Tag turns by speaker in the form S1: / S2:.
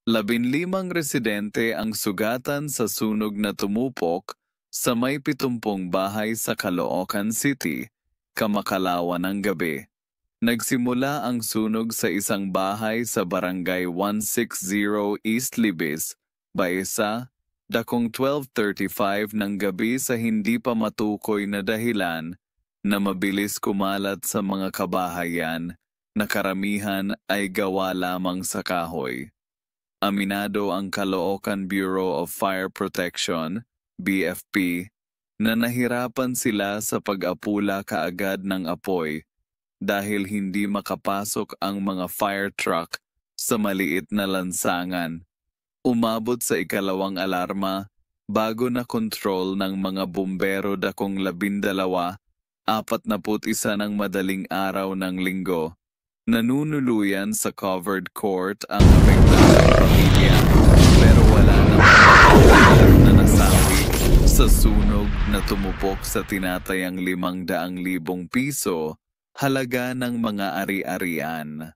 S1: 15 residente ang sugatan sa sunog na tumupok sa may 70 bahay sa Caloocan City, kamakalawa ng gabi. Nagsimula ang sunog sa isang bahay sa Barangay 160 East Libis, Baeza, dakong 12:35 ng gabi sa hindi pa matukoy na dahilan na mabilis kumalat sa mga kabahayan na karamihan ay gawa lamang sa kahoy. Aminado ang Caloocan Bureau of Fire Protection, BFP, na nahirapan sila sa pag-apula kaagad ng apoy dahil hindi makapasok ang mga fire truck sa maliit na lansangan. Umabot sa ikalawang alarma bago na kontrol ng mga bumbero dakong 12, 41 ng madaling araw ng linggo. Nanunuluyan sa covered court ang apektadong pamilya pero wala namang na nasawi sa sunog na tumupok sa tinatayang 500,000 piso halaga ng mga ari-arian.